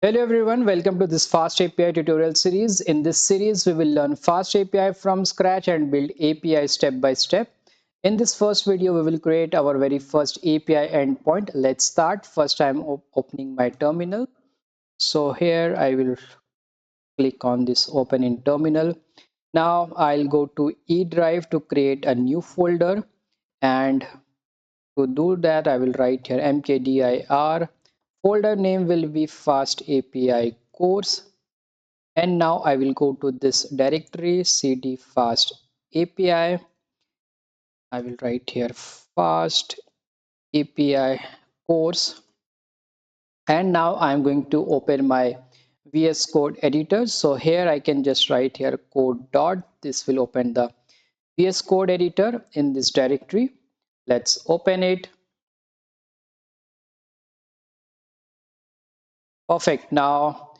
Hello everyone, welcome to this Fast API tutorial series. In this series, we will learn Fast API from scratch and build API step by step. In this first video, we will create our very first API endpoint. Let's start. First, I'm opening my terminal. So here I will click on this open in terminal. Now I'll go to E drive to create a new folder, and to do that, I will write here mkdir. Folder name will be Fast API course. And now I will go to this directory cd fast API. I will write here fast API course. And now I'm going to open my VS Code editor. So here I can just write here code dot. This will open the VS Code editor in this directory. Let's open it. Perfect. Now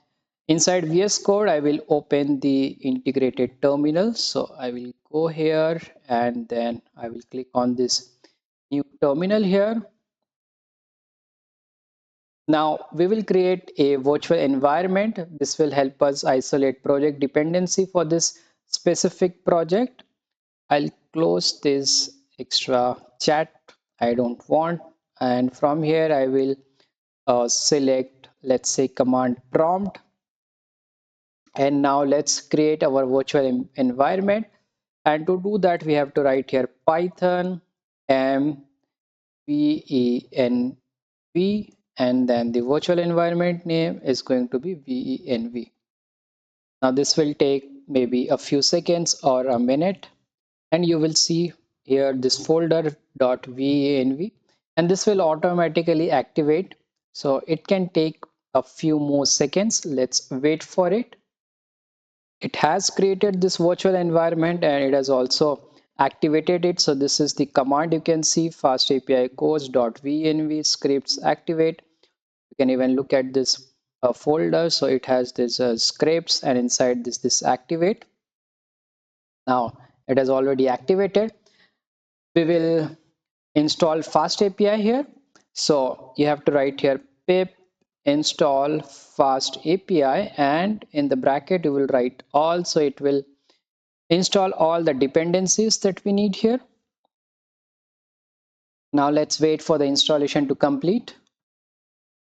inside VS Code, I will open the integrated terminal. So I will go here and then I will click on this new terminal here. Now we will create a virtual environment. This will help us isolate project dependency for this specific project. I'll close this extra chat I don't want. And from here, I will select, let's say, command prompt. And now let's create our virtual environment. And to do that, we have to write here Python m venv, and then the virtual environment name is going to be venv. Now this will take maybe a few seconds or a minute, and you will see here this folder .venv, and this will automatically activate. So it can take a few more seconds. Let's wait for it. It has created this virtual environment and it has also activated it. So this is the command. You can see fast API course.venv scripts activate. You can even look at this folder. So it has this scripts, and inside this activate. Now it has already activated. We will install fast API here. So you have to write here pip install fast API, and in the bracket you will write all. So it will install all the dependencies that we need here. Now let's wait for the installation to complete.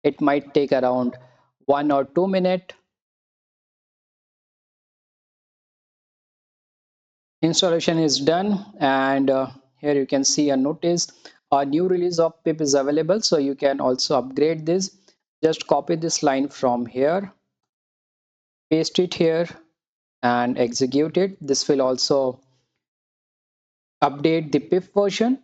It might take around 1 or 2 minutes. Installation is done, and here you can see a notice. A new release of pip is available, so you can also upgrade this. Just copy this line from here, paste it here, and execute it. This will also update the pip version.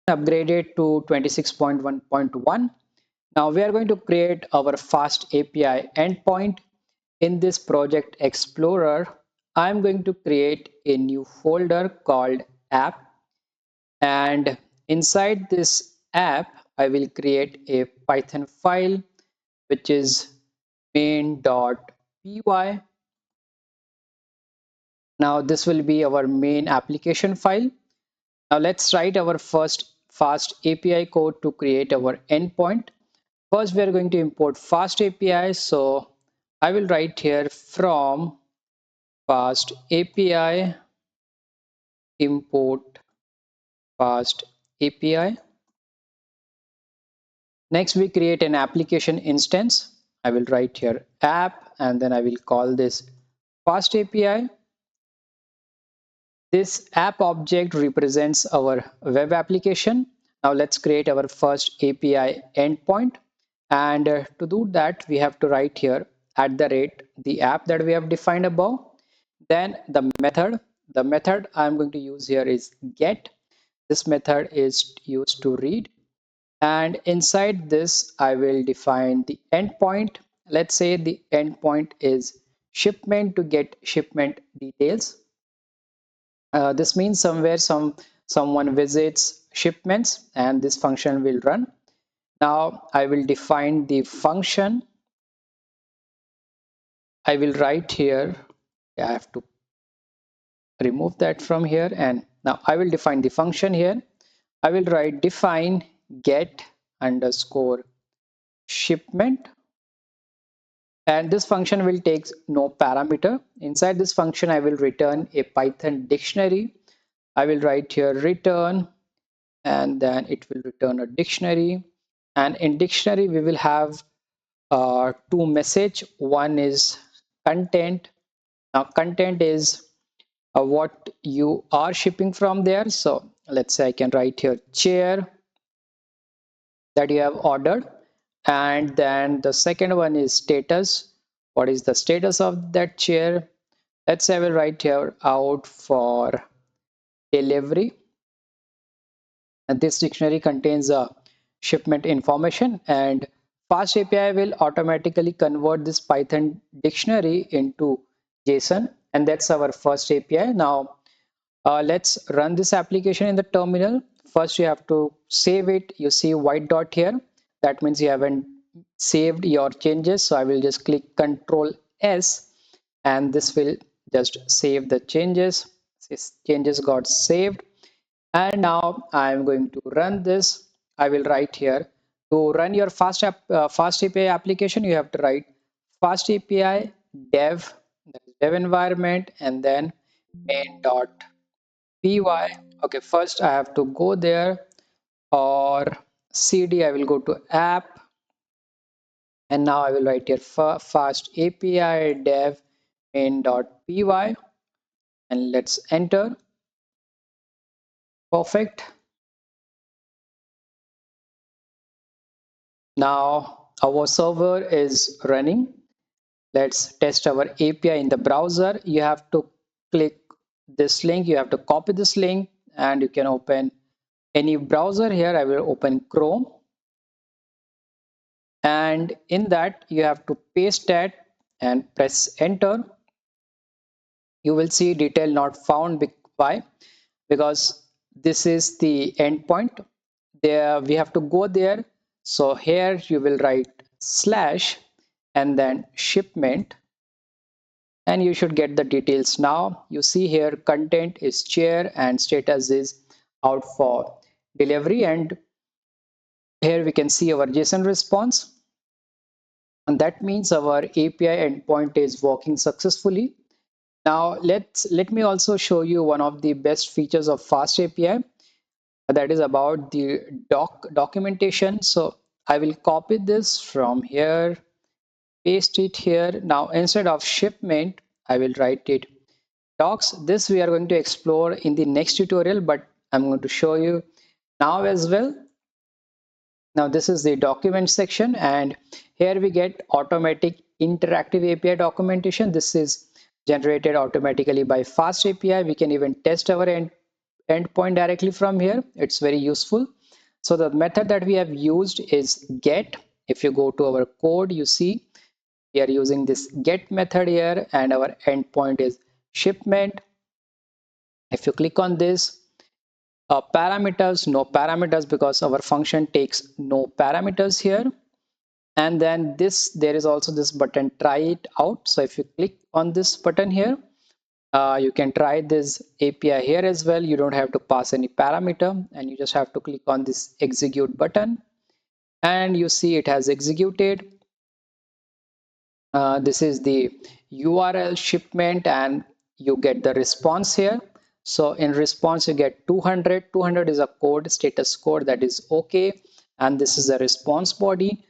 Upgrade it to 26.1.1. Now we are going to create our fast API endpoint. In this project explorer, I'm going to create a new folder called app, and inside this app I will create a Python file which is main.py. Now this will be our main application file. Now let's write our first fast API code to create our endpoint. First, we are going to import fast API. So I will write here from fast API import fast API. Next, we create an application instance. I will write here app, and then I will call this fast API. This app object represents our web application. Now let's create our first API endpoint. And to do that, we have to write here at the rate the app that we have defined above. Then the method. The method I'm going to use here is get. This method is used to read. And inside this, I will define the endpoint. Let's say the endpoint is shipment to get shipment details. This means somewhere someone visits shipments and this function will run. Now I will define the function. I will write here I have to remove that from here, and now I will define the function here. I will write define get underscore shipment, and this function will take no parameter. Inside this function I will return a Python dictionary. I will write here return, and then it will return a dictionary, and in dictionary we will have two message. One is content. Now content is what you are shipping from there. So let's say I can write here chair that you have ordered, and then the second one is status. What is the status of that chair? Let's say I will write here out for delivery, and this dictionary contains a shipment information, and fast API will automatically convert this Python dictionary into JSON, and that's our first API. Now let's run this application in the terminal. First, you have to save it. You see white dot here. That means you haven't saved your changes. So I will just click Control S, and this will just save the changes. These changes got saved. And now I'm going to run this. I will write here to run your fast API application. You have to write fast API dev, that is dev environment, and then main.py. Okay, first I have to go there, or cd I will go to app, and now I will write here fast API dev main.py, and let's enter. Perfect. Now our server is running. Let's test our API in the browser. You have to click this link. You have to copy this link, and you can open any browser here. I will open Chrome, and in that you have to paste that and press enter. You will see detail not found. Why? Because this is the endpoint. There we have to go there. So here you will write slash and then shipment, and you should get the details. Now you see here content is chair and status is out for delivery, and here we can see our JSON response, and that means our API endpoint is working successfully. Now let me also show you one of the best features of fast API, that is about the documentation. So I will copy this from here, paste it here. Now instead of shipment I will write it docs. This we are going to explore in the next tutorial, but I'm going to show you now as well. Now this is the document section, and here we get automatic interactive API documentation. This is generated automatically by fast API. We can even test our endpoint directly from here. It's very useful. So the method that we have used is get. If you go to our code, you see we are using this get method here, and our endpoint is shipment. If you click on this, parameters, no parameters, because our function takes no parameters here. And then this, there is also this button, try it out. So if you click on this button here, you can try this API here as well. You don't have to pass any parameter, and you just have to click on this execute button, and you see it has executed. This is the URL shipment, and you get the response here. So in response you get 200. 200 is a code, status code, that is okay, and this is a response body.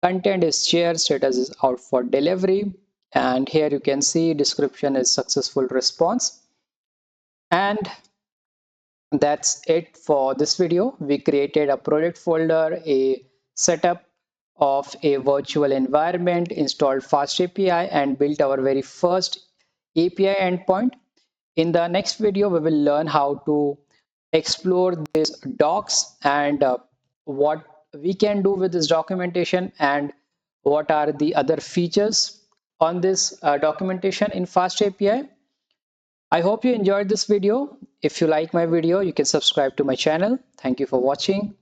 Content is shared, status is out for delivery, and here you can see description is successful response. And that's it for this video. We created a project folder, a setup of a virtual environment, installed fast API, and built our very first API endpoint. In the next video we will learn how to explore this docs, and what we can do with this documentation, and what are the other features on this documentation in fast API. I hope you enjoyed this video. If you like my video, you can subscribe to my channel. Thank you for watching.